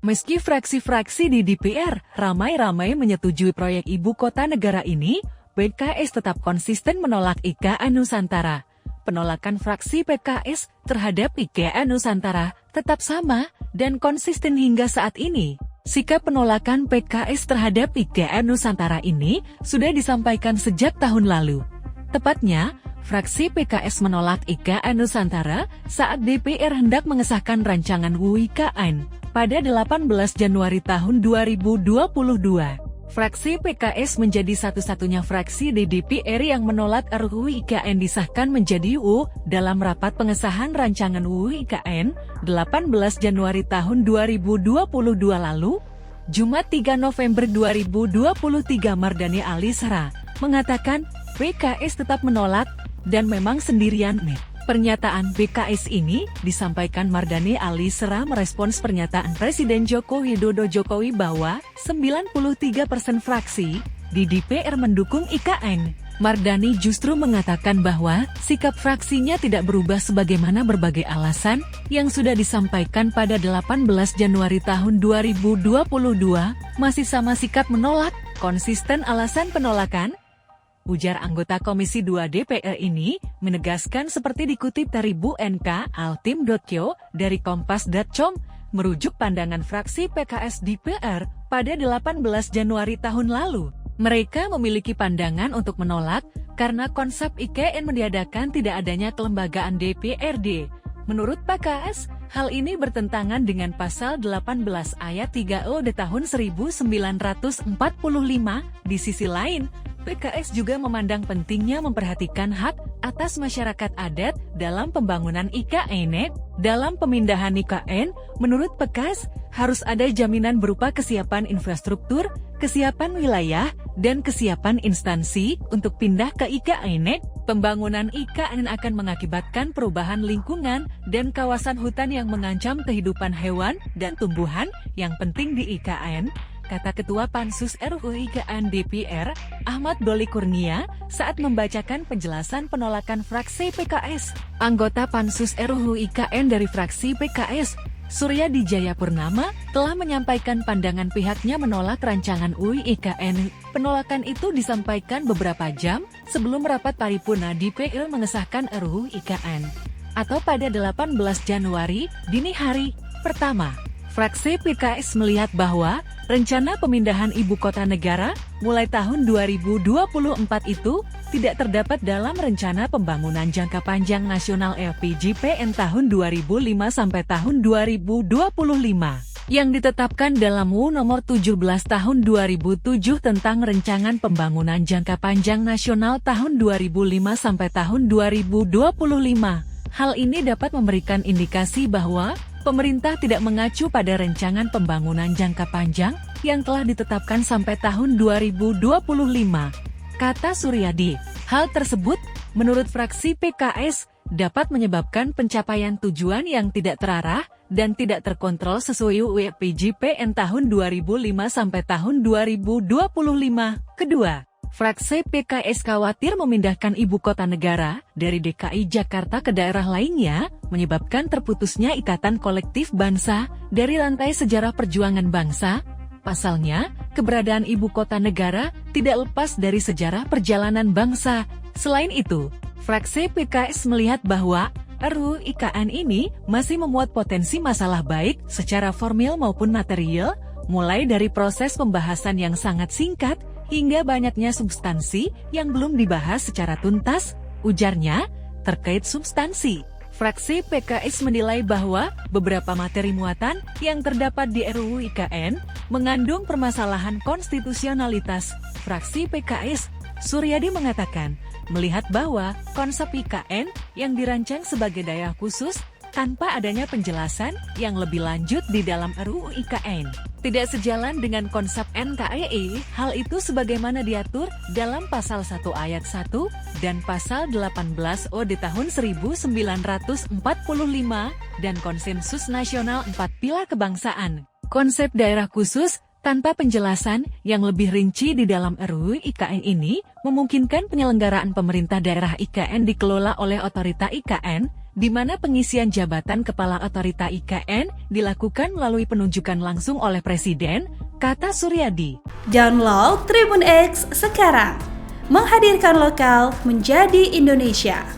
Meski fraksi-fraksi di DPR ramai-ramai menyetujui proyek ibu kota negara ini, PKS tetap konsisten menolak IKN Nusantara. Penolakan fraksi PKS terhadap IKN Nusantara tetap sama dan konsisten hingga saat ini. Sikap penolakan PKS terhadap IKN Nusantara ini sudah disampaikan sejak tahun lalu. Tepatnya, fraksi PKS menolak IKN Nusantara saat DPR hendak mengesahkan rancangan UU IKN pada 18 Januari tahun 2022. Fraksi PKS menjadi satu-satunya fraksi di DPR yang menolak RUU IKN disahkan menjadi UU dalam rapat pengesahan rancangan UU IKN 18 Januari tahun 2022 lalu. Jumat 3 November 2023 Mardhani Alisera mengatakan PKS tetap menolak dan memang sendirian nih. Pernyataan PKS ini disampaikan Mardhani Alisera merespons pernyataan Presiden Joko Widodo Jokowi bahwa 93% fraksi di DPR mendukung IKN. Mardhani justru mengatakan bahwa sikap fraksinya tidak berubah sebagaimana berbagai alasan yang sudah disampaikan pada 18 Januari tahun 2022, masih sama sikap menolak, konsisten alasan penolakan. Ujar anggota Komisi 2 DPR ini, menegaskan seperti dikutip dari Bu NK Altim.co dari Kompas.com, merujuk pandangan fraksi PKS DPR pada 18 Januari tahun lalu. Mereka memiliki pandangan untuk menolak, karena konsep IKN meniadakan tidak adanya kelembagaan DPRD. Menurut PKS, hal ini bertentangan dengan pasal 18 ayat 3 UUD tahun 1945. Di sisi lain, PKS juga memandang pentingnya memperhatikan hak atas masyarakat adat dalam pembangunan IKN. Dalam pemindahan IKN, menurut PKS, harus ada jaminan berupa kesiapan infrastruktur, kesiapan wilayah, dan kesiapan instansi untuk pindah ke IKN. Pembangunan IKN akan mengakibatkan perubahan lingkungan dan kawasan hutan yang mengancam kehidupan hewan dan tumbuhan yang penting di IKN, kata Ketua Pansus RUU IKN DPR, Ahmad Doli Kurnia, saat membacakan penjelasan penolakan fraksi PKS. Anggota Pansus RUU IKN dari fraksi PKS, Suryadi Jayapurnama, telah menyampaikan pandangan pihaknya menolak rancangan UU IKN. Penolakan itu disampaikan beberapa jam sebelum rapat paripurna DPR mengesahkan RUU IKN, atau pada 18 Januari, dini hari. Pertama, fraksi PKS melihat bahwa rencana pemindahan ibu kota negara mulai tahun 2024 itu tidak terdapat dalam Rencana Pembangunan Jangka Panjang Nasional RPJPN tahun 2005 sampai tahun 2025 yang ditetapkan dalam UU Nomor 17 Tahun 2007 tentang Rencangan Pembangunan Jangka Panjang Nasional tahun 2005 sampai tahun 2025. Hal ini dapat memberikan indikasi bahwa pemerintah tidak mengacu pada Rencangan Pembangunan Jangka Panjang yang telah ditetapkan sampai tahun 2025, kata Suryadi. Hal tersebut, menurut fraksi PKS, dapat menyebabkan pencapaian tujuan yang tidak terarah dan tidak terkontrol sesuai UU RPJPN tahun 2005 sampai tahun 2025. Kedua, fraksi PKS khawatir memindahkan ibu kota negara dari DKI Jakarta ke daerah lainnya, menyebabkan terputusnya ikatan kolektif bangsa dari rantai sejarah perjuangan bangsa. Pasalnya, keberadaan ibu kota negara tidak lepas dari sejarah perjalanan bangsa. Selain itu, fraksi PKS melihat bahwa RUU IKN ini masih memuat potensi masalah baik secara formil maupun material, mulai dari proses pembahasan yang sangat singkat, hingga banyaknya substansi yang belum dibahas secara tuntas. Ujarnya, terkait substansi, fraksi PKS menilai bahwa beberapa materi muatan yang terdapat di RUU IKN mengandung permasalahan konstitusionalitas. Fraksi PKS, Suryadi mengatakan, melihat bahwa konsep IKN yang dirancang sebagai daerah khusus tanpa adanya penjelasan yang lebih lanjut di dalam RUU IKN tidak sejalan dengan konsep NKRI. Hal itu sebagaimana diatur dalam pasal 1 ayat 1 dan pasal 18 OD tahun 1945 dan Konsensus Nasional 4 Pilar Kebangsaan. Konsep daerah khusus tanpa penjelasan yang lebih rinci di dalam RUU IKN ini memungkinkan penyelenggaraan pemerintah daerah IKN dikelola oleh otorita IKN di mana pengisian jabatan Kepala Otorita IKN dilakukan melalui penunjukan langsung oleh Presiden, kata Suryadi. Download Tribun X sekarang, menghadirkan lokal menjadi Indonesia.